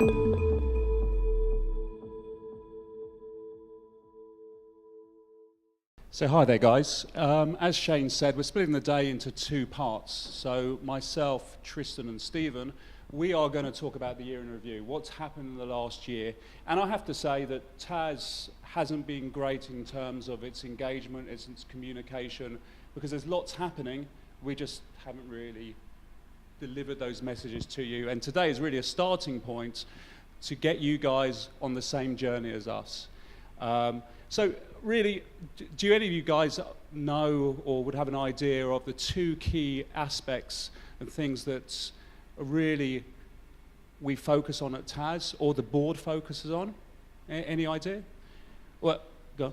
So hi there, guys. As Shane said, we're splitting the day into two parts. So myself, Tristan and Stephen, we are going to talk about the year in review, what's happened in the last year. And I have to say that TAS hasn't been great in terms of its engagement, its communication, because there's lots happening. We just haven't really delivered those messages to you. And today is really a starting point to get you guys on the same journey as us. So really, do any of you guys know or would have an idea of the two key aspects and things that really we focus on at TAS, or the board focuses on? Any idea? Well, go.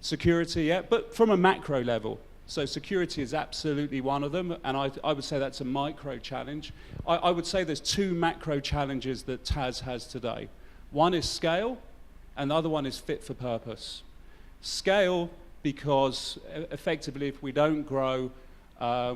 Security, yeah, but from a macro level. So security is absolutely one of them, and I would say that's a micro challenge. I would say there's two macro challenges that TAS has today. One is scale, and the other one is fit for purpose. Scale, because effectively if we don't grow,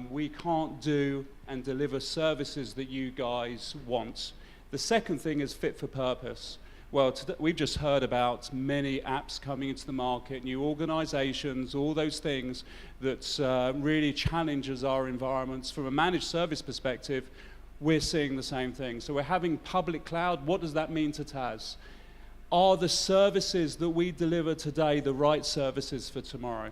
we can't do and deliver services that you guys want. The second thing is fit for purpose. Well, we've just heard about many apps coming into the market, new organizations, all those things that really challenges our environments. From a managed service perspective, we're seeing the same thing. So we're having public cloud. What does that mean to TAS? Are the services that we deliver today the right services for tomorrow?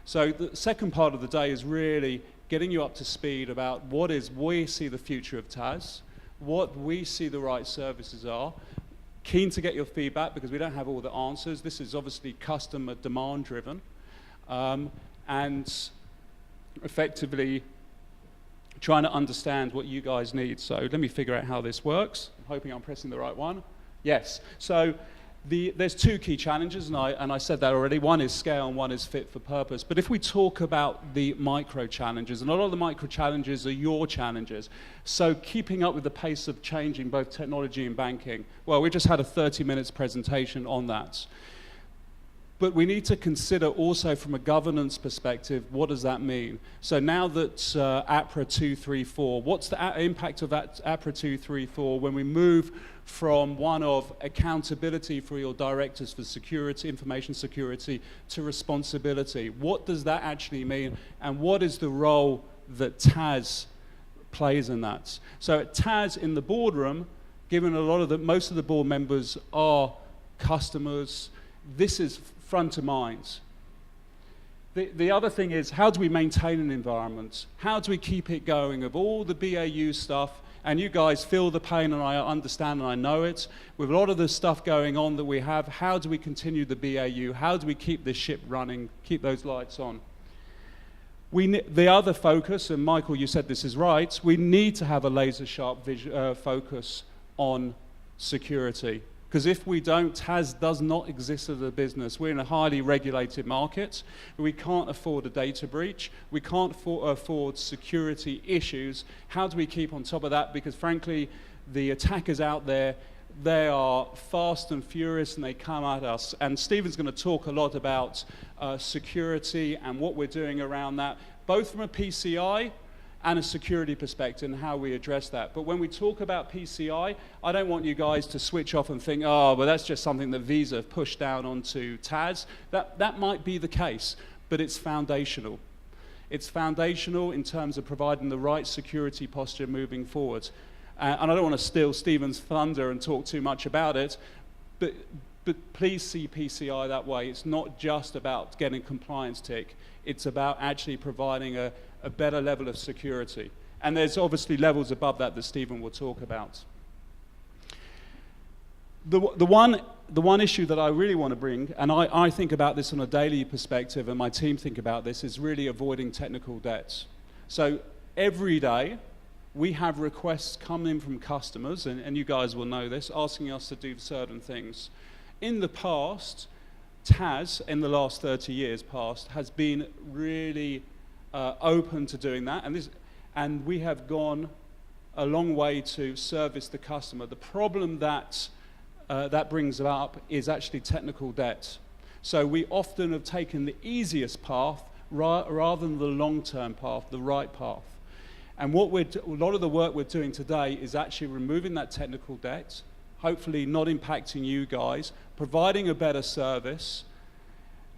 So the second part of the day is really getting you up to speed about what is we see the future of TAS, what we see the right services are. Keen to get your feedback because we don't have all the answers. This is obviously customer demand driven, and effectively trying to understand what you guys need. So let me figure out how this works. I'm hoping I'm pressing the right one. Yes. So there's two key challenges, and I said that already. One is scale and one is fit for purpose. But if we talk about the micro challenges, and a lot of the micro challenges are your challenges. So keeping up with the pace of change in both technology and banking. Well, we just had a 30 minutes presentation on that. But we need to consider also from a governance perspective, what does that mean? So now that APRA 234, what's the impact of that APRA 234 when we move from one of accountability for your directors for security, information security, to responsibility? What does that actually mean? And what is the role that TAS plays in that? So at TAS in the boardroom, given most of the board members are customers, this is front of mind. The other thing is, how do we maintain an environment? How do we keep it going of all the BAU stuff? And you guys feel the pain, and I understand and I know it. With a lot of the stuff going on that we have, how do we continue the BAU? How do we keep this ship running, keep those lights on? The other focus, and Michael, you said this is right, we need to have a laser-sharp focus on security. Because if we don't, TAS does not exist as a business. We're in a highly regulated market. We can't afford a data breach. We can't afford security issues. How do we keep on top of that? Because frankly, the attackers out there, they are fast and furious, and they come at us. And Stephen's going to talk a lot about security and what we're doing around that, both from a PCI and a security perspective and how we address that. But when we talk about PCI, I don't want you guys to switch off and think, oh, well, that's just something that Visa pushed down onto TAS. That might be the case, but it's foundational. It's foundational in terms of providing the right security posture moving forward. And I don't want to steal Stephen's thunder and talk too much about it, but please see PCI that way. It's not just about getting compliance tick. It's about actually providing a better level of security. And there's obviously levels above that Stephen will talk about. The one issue that I really want to bring, and I think about this on a daily perspective, and my team think about this, is really avoiding technical debts. So every day, we have requests come in from customers, and you guys will know this, asking us to do certain things. In the past, TAS, in the last 30 years past, has been really open to doing that, and we have gone a long way to service the customer. The problem that brings up is actually technical debt. So we often have taken the easiest path rather than the long-term path, the right path. And a lot of the work we're doing today is actually removing that technical debt, hopefully not impacting you guys, providing a better service,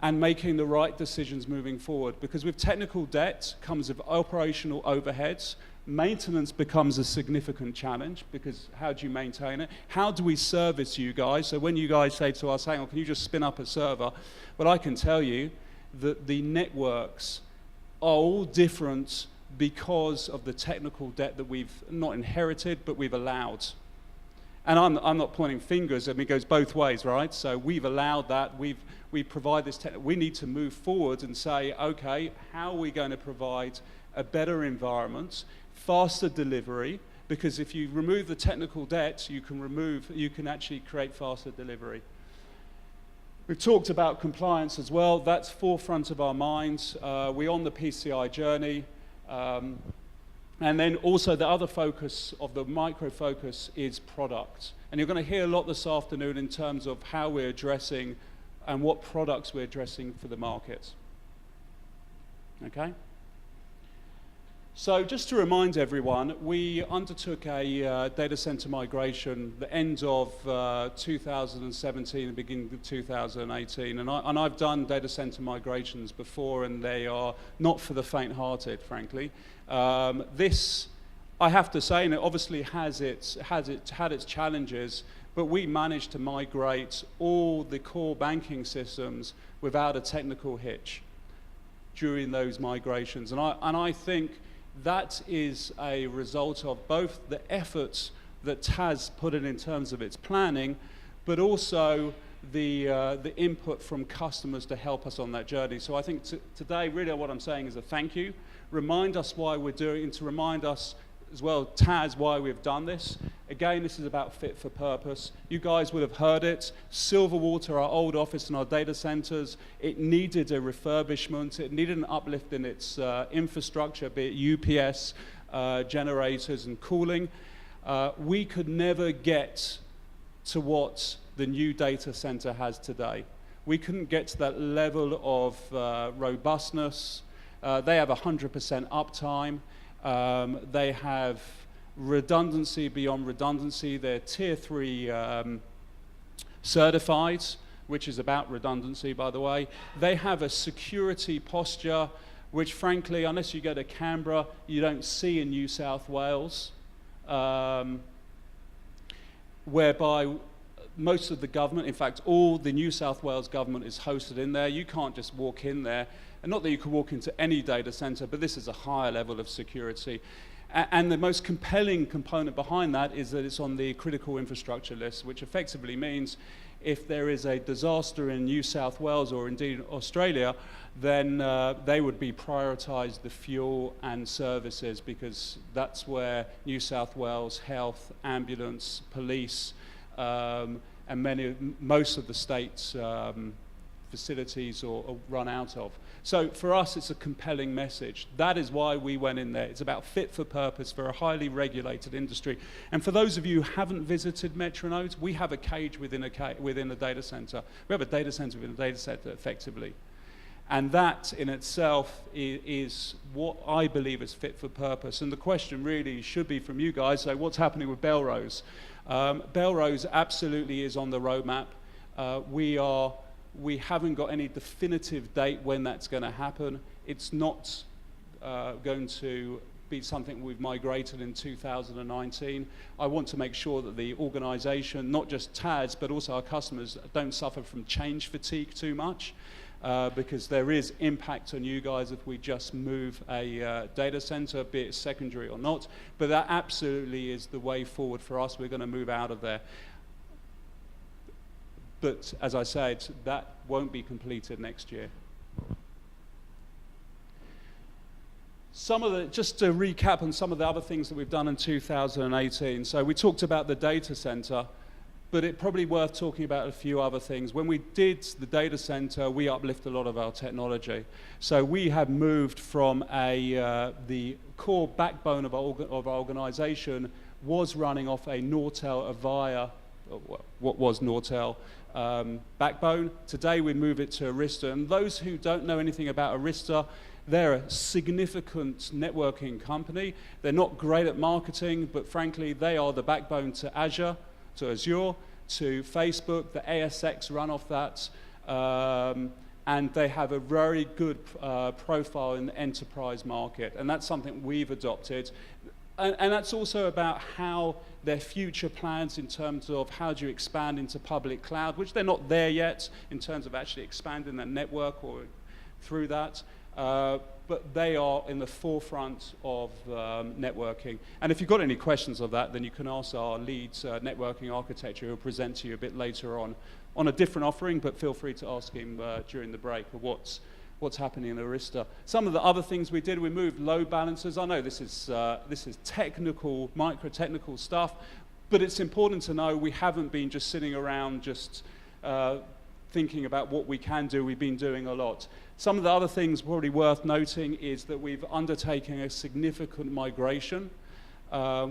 and making the right decisions moving forward. Because with technical debt comes with operational overheads. Maintenance becomes a significant challenge, because how do you maintain it? How do we service you guys? So when you guys say to us, hang on, can you just spin up a server? Well, I can tell you that the networks are all different because of the technical debt that we've not inherited, but we've allowed. And I'm not pointing fingers, I mean, it goes both ways, right? So we've allowed that, we provide this we need to move forward and say, okay, how are we going to provide a better environment, faster delivery, because if you remove the technical debt, you can actually create faster delivery. We've talked about compliance as well. That's forefront of our minds. We're on the PCI journey. And then also the other focus of the micro focus is product. And you're going to hear a lot this afternoon in terms of how we're addressing and what products we're addressing for the market. Okay? So just to remind everyone, we undertook a data center migration the end of 2017 and beginning of 2018. And I've done data center migrations before, and they are not for the faint-hearted, frankly. This, I have to say, and it obviously had its challenges, but we managed to migrate all the core banking systems without a technical hitch during those migrations. And I think that is a result of both the efforts that TAS put in terms of its planning, but also the input from customers to help us on that journey. So I think today, really what I'm saying is a thank you. Remind us why we're doing it, to remind us as well, TAS, why we've done this. Again, this is about fit for purpose. You guys would have heard it. Silverwater, our old office and our data centers, it needed a refurbishment. It needed an uplift in its infrastructure, be it UPS, generators and cooling. We could never get to what the new data center has today. We couldn't get to that level of robustness. They have 100% uptime. They have redundancy beyond redundancy. They're tier 3 certified, which is about redundancy, by the way. They have a security posture, which frankly, unless you go to Canberra, you don't see in New South Wales, whereby most of the government, in fact, all the New South Wales government is hosted in there. You can't just walk in there. And not that you could walk into any data center, but this is a higher level of security. And the most compelling component behind that is that it's on the critical infrastructure list, which effectively means if there is a disaster in New South Wales or indeed Australia, then they would be prioritized the fuel and services, because that's where New South Wales health, ambulance, police, and most of the state's facilities are run out of. So for us, it's a compelling message. That is why we went in there. It's about fit for purpose for a highly regulated industry. And for those of you who haven't visited Metronodes, we have a cage within a data center. We have a data center within a data center, effectively. And that in itself is what I believe is fit for purpose. And the question really should be from you guys, so what's happening with Belrose? Belrose absolutely is on the roadmap. We haven't got any definitive date when that's going to happen. It's not going to be something we've migrated in 2019. I want to make sure that the organization, not just TAS, but also our customers, don't suffer from change fatigue too much, because there is impact on you guys if we just move a data center, be it secondary or not. But that absolutely is the way forward for us. We're going to move out of there. But as I said, that won't be completed next year. Just to recap on some of the other things that we've done in 2018. So we talked about the data center, but it's probably worth talking about a few other things. When we did the data center, we uplifted a lot of our technology. So we have moved from the core backbone of our organization was running off a Nortel Avaya, what was Nortel, backbone. Today we move it to Arista. And those who don't know anything about Arista, they're a significant networking company. They're not great at marketing, but frankly, they are the backbone to Azure. to Azure, to Facebook. The ASX run off that. And they have a very good profile in the enterprise market. And that's something we've adopted. And that's also about how their future plans in terms of how do you expand into public cloud, which they're not there yet in terms of actually expanding their network or through that. But they are in the forefront of networking. And if you've got any questions of that, then you can ask our lead networking architecture who will present to you a bit later on a different offering, but feel free to ask him during the break of what's happening in Arista. Some of the other things we did, we moved load balancers. I know this is technical, micro-technical stuff, but it's important to know we haven't been just sitting around just thinking about what we can do. We've been doing a lot. Some of the other things probably worth noting is that we've undertaken a significant migration,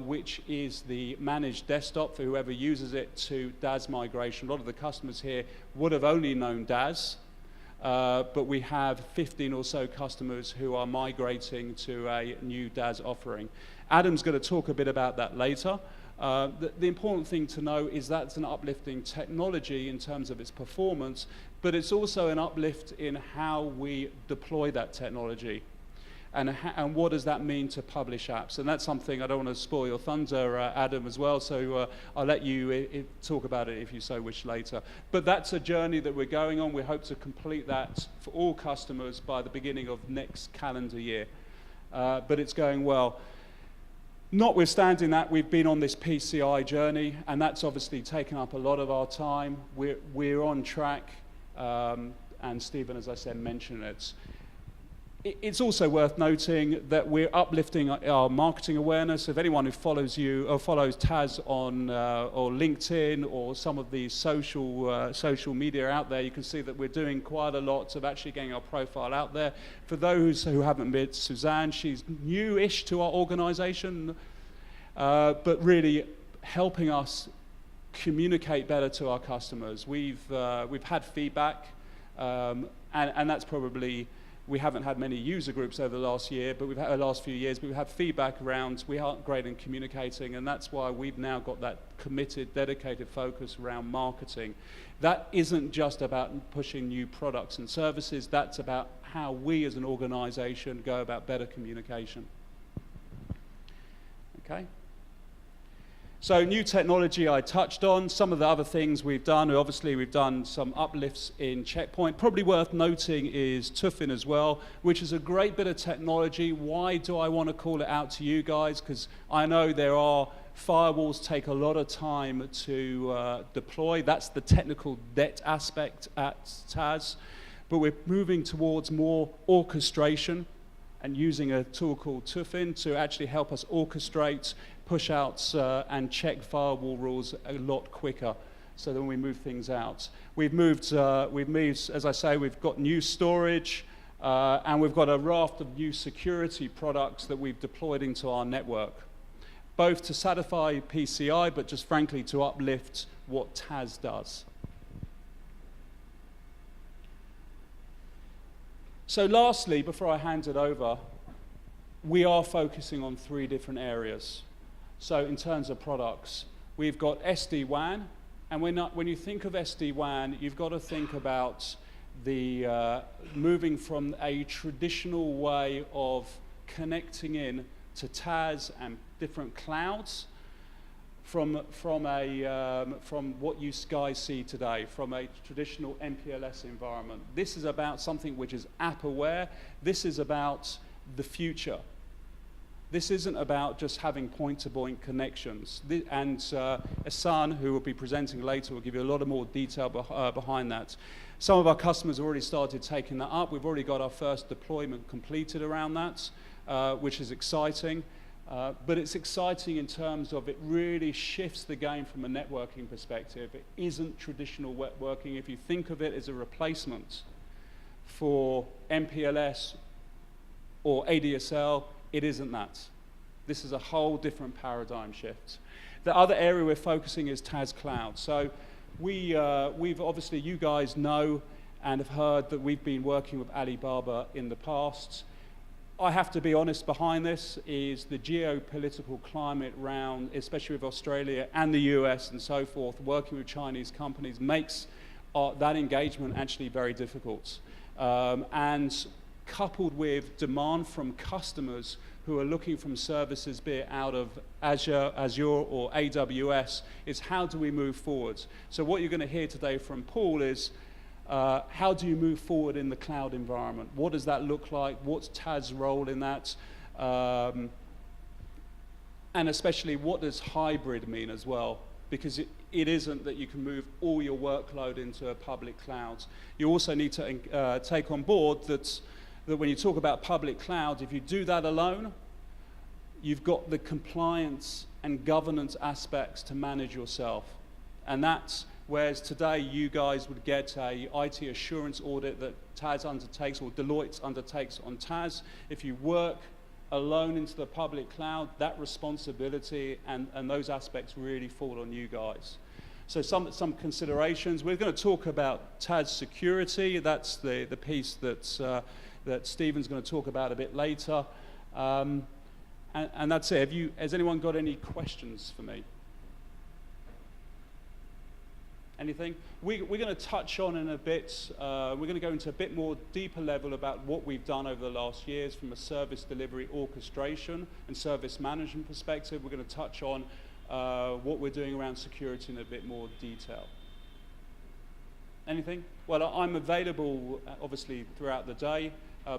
which is the managed desktop for whoever uses it, to DAS migration. A lot of the customers here would have only known DAS, but we have 15 or so customers who are migrating to a new DAS offering. Adam's going to talk a bit about that later. The important thing to know is that's an uplifting technology in terms of its performance, but it's also an uplift in how we deploy that technology. And what does that mean to publish apps? And that's something, I don't want to spoil your thunder, Adam, as well, so I'll let you talk about it if you so wish later. But that's a journey that we're going on. We hope to complete that for all customers by the beginning of next calendar year. But it's going well. Notwithstanding that, we've been on this PCI journey, and that's obviously taken up a lot of our time. We're on track, and Stephen, as I said, mentioned it. It's also worth noting that we're uplifting our marketing awareness. If anyone who follows you or follows Taz on or LinkedIn or some of the social media out there, you can see that we're doing quite a lot of actually getting our profile out there. For those who haven't met Suzanne, she's new-ish to our organization, but really helping us communicate better to our customers. We've had feedback, and that's probably. We haven't had many user groups over the last year, but we've had the last few years, but we've had feedback around we aren't great in communicating, and that's why we've now got that committed, dedicated focus around marketing. That isn't just about pushing new products and services, that's about how we as an organization go about better communication. Okay? So new technology I touched on. Some of the other things we've done, obviously we've done some uplifts in Checkpoint. Probably worth noting is Tuffin as well, which is a great bit of technology. Why do I want to call it out to you guys? Because I know there are firewalls take a lot of time to deploy. That's the technical debt aspect at Taz. But we're moving towards more orchestration and using a tool called Tuffin to actually help us orchestrate push-outs and check firewall rules a lot quicker, so that when we move things out. We've moved, as I say, we've got new storage, and we've got a raft of new security products that we've deployed into our network, both to satisfy PCI, but just frankly to uplift what Taz does. So lastly, before I hand it over, we are focusing on 3 different areas. So in terms of products, we've got SD-WAN, and when you think of SD-WAN, you've got to think about the moving from a traditional way of connecting in to Taz and different clouds from what you guys see today, from a traditional MPLS environment. This is about something which is app aware. This is about the future. This isn't about just having point-to-point connections. And Hassan, who will be presenting later, will give you a lot of more detail behind that. Some of our customers have already started taking that up. We've already got our first deployment completed around that, which is exciting. But it's exciting in terms of it really shifts the game from a networking perspective. It isn't traditional networking. If you think of it as a replacement for MPLS or ADSL, it isn't that. This is a whole different paradigm shift. The other area we're focusing is Taz Cloud. So we've obviously, you guys know and have heard that we've been working with Alibaba in the past. I have to be honest, behind this is the geopolitical climate round, especially with Australia and the US and so forth, working with Chinese companies makes that engagement actually very difficult. And coupled with demand from customers who are looking from services, be it out of Azure or AWS, is how do we move forward? So what you're going to hear today from Paul is how do you move forward in the cloud environment? What does that look like? What's TAS's role in that? And especially, what does hybrid mean as well? Because it isn't that you can move all your workload into a public cloud. You also need to take on board that when you talk about public cloud, if you do that alone, you've got the compliance and governance aspects to manage yourself. And that's whereas today you guys would get a IT assurance audit that TAS undertakes or Deloitte undertakes on TAS. If you work alone into the public cloud, that responsibility and those aspects really fall on you guys. So some considerations. We're going to talk about TAS security. That's the piece that Stephen's going to talk about a bit later. And that's it. Has anyone got any questions for me? Anything? We're going to touch on in a bit, we're going to go into a bit more deeper level about what we've done over the last years from a service delivery orchestration and service management perspective. We're going to touch on what we're doing around security in a bit more detail. Anything? Well, I'm available, obviously, throughout the day.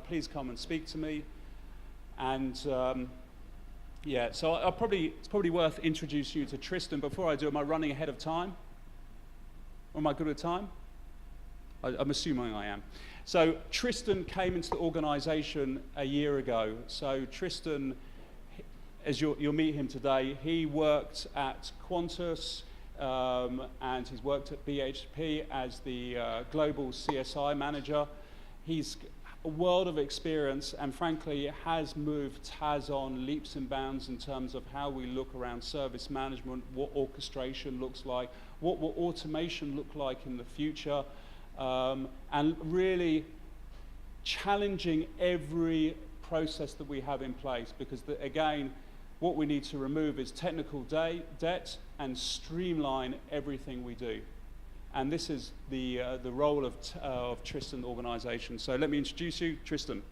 Please come and speak to me. And yeah, so it's probably worth introducing you to Tristan. Before I do, am I running ahead of time? Am I good with time? I'm assuming I am. So Tristan came into the organization a year ago. So Tristan, as you'll meet him today, he worked at Qantas and he's worked at BHP as the global CSI manager. He's a world of experience and frankly has moved TAS on leaps and bounds in terms of how we look around service management, what orchestration looks like, what will automation look like in the future, and really challenging every process that we have in place because, again, what we need to remove is technical debt and streamline everything we do. And this is the role of Tristan organization. So let me introduce you, Tristan.